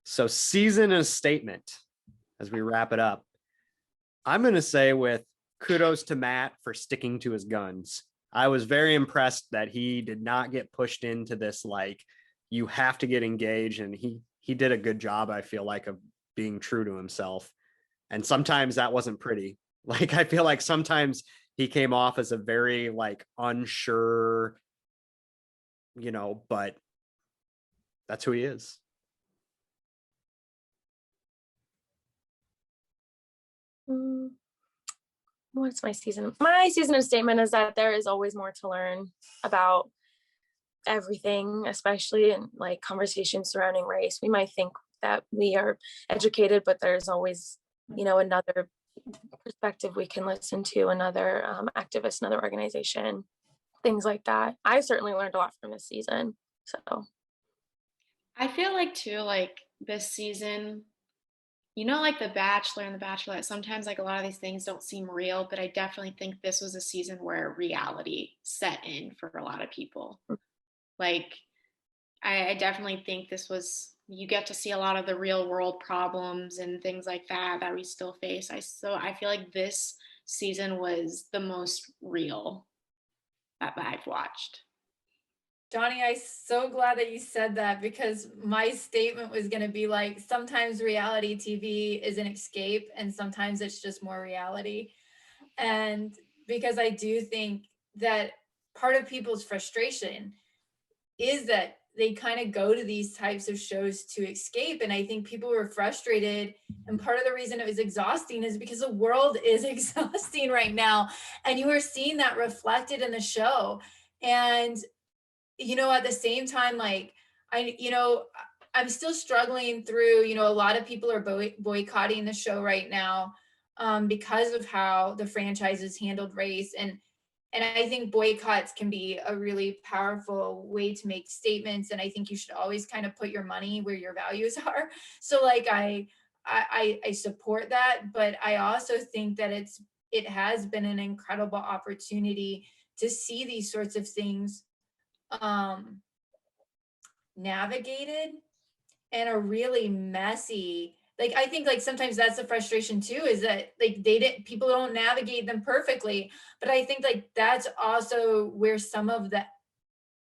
So season a statement as we wrap it up. I'm going to say with kudos to Matt for sticking to his guns. I was very impressed that he did not get pushed into this, like, you have to get engaged. And he did a good job, I feel like, of being true to himself. And sometimes that wasn't pretty. Like, I feel like sometimes he came off as a very like unsure, you know, but that's who he is. What's my season? My season of statement is that there is always more to learn about everything, especially in like conversations surrounding race. We might think that we are educated, but there's always, you know, another perspective we can listen to, another activist, another organization, things like that. I certainly learned a lot from this season. So I feel like too, like this season, you know, like the Bachelor and the Bachelorette, sometimes like a lot of these things don't seem real, but I definitely think this was a season where reality set in for a lot of people. Like, I definitely think this was, you get to see a lot of the real world problems and things like that we still face. So I feel like this season was the most real that I've watched. Johnnie, I'm so glad that you said that, because my statement was going to be like, sometimes reality TV is an escape and sometimes it's just more reality. And because I do think that part of people's frustration is that they kind of go to these types of shows to escape. And I think people were frustrated. And part of the reason it was exhausting is because the world is exhausting right now. And you are seeing that reflected in the show. And, you know, at the same time, like, I'm still struggling through, you know, a lot of people are boycotting the show right now because of how the franchises handled race. And I think boycotts can be a really powerful way to make statements. And I think you should always kind of put your money where your values are. So like, I support that, but I also think that it has been an incredible opportunity to see these sorts of things navigated in a really messy, like, I think like sometimes that's the frustration too, is that like people don't navigate them perfectly. But I think like that's also where some of the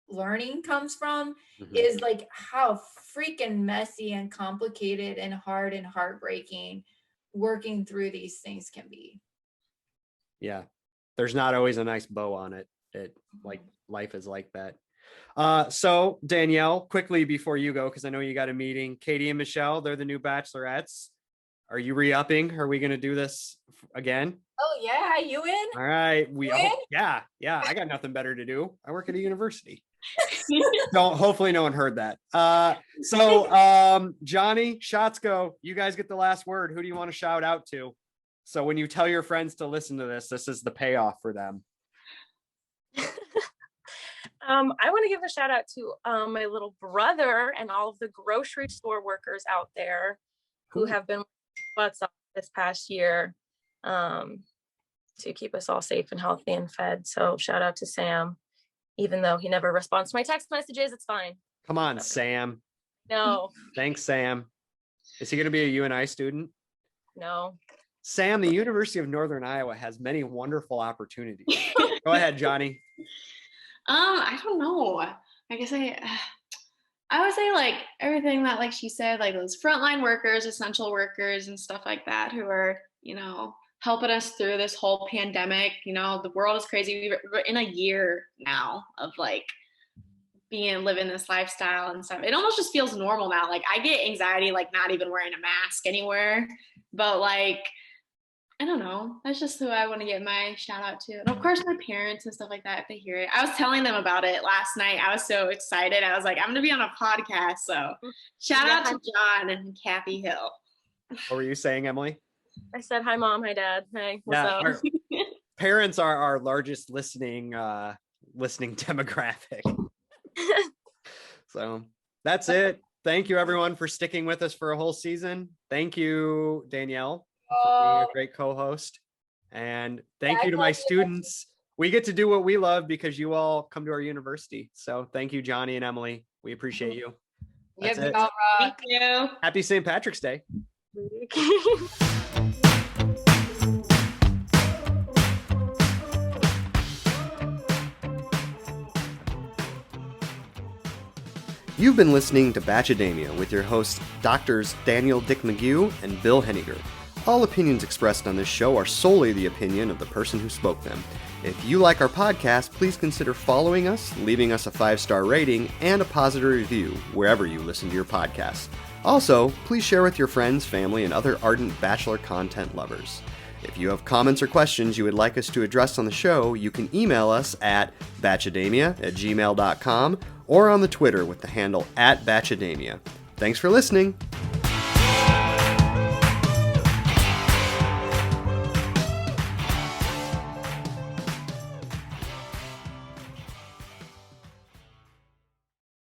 learning comes from, is like how freaking messy and complicated and hard and heartbreaking working through these things can be. Yeah. There's not always a nice bow on it. Like, life is like that. So Danielle, quickly before you go, because I know you got a meeting, Katie and Michelle, they're the new bachelorettes. Are you re-upping? Are we going to do this again? Oh yeah, you in? All right. Yeah. I got nothing better to do. I work at a university. Hopefully no one heard that. So Johnnie, Schotzko, you guys get the last word. Who do you want to shout out to? So when you tell your friends to listen to this is the payoff for them. I want to give a shout out to my little brother and all of the grocery store workers out there who have been butts off this past year to keep us all safe and healthy and fed. So shout out to Sam, even though he never responds to my text messages. It's fine. Come on, Sam. No. Thanks, Sam. Is he going to be a UNI student? No. Sam, the University of Northern Iowa has many wonderful opportunities. Go ahead, Johnnie. I don't know. I guess I would say like everything that like she said, like those frontline workers, essential workers and stuff like that, who are, you know, helping us through this whole pandemic. You know, the world is crazy. We're in a year now of like living this lifestyle and stuff. It almost just feels normal now. Like I get anxiety, like not even wearing a mask anywhere, but like, I don't know. That's just who I want to give my shout out to. And of course my parents and stuff like that, if they hear it. I was telling them about it last night. I was so excited. I was like, I'm going to be on a podcast. So shout out to John and Kathy Hill. What were you saying, Emily? I said, hi, Mom. Hi, Dad. Hey, what's Yeah, up? our parents are our largest listening demographic. So that's it. Thank you, everyone, for sticking with us for a whole season. Thank you, Danielle, for being a great co-host. And thank you to my students. We get to do what we love because you all come to our university. So thank you, Johnnie and Emily. We appreciate you. That's it. Thank you. Happy St. Patrick's Day. You've been listening to Bachelor with your hosts, Doctors Daniel Dick McGew and Bill Henniger. All opinions expressed on this show are solely the opinion of the person who spoke them. If you like our podcast, please consider following us, leaving us a 5-star rating, and a positive review wherever you listen to your podcasts. Also, please share with your friends, family, and other ardent Bachelor content lovers. If you have comments or questions you would like us to address on the show, you can email us at batchademia@gmail.com or on the Twitter with the handle @batchademia. Thanks for listening.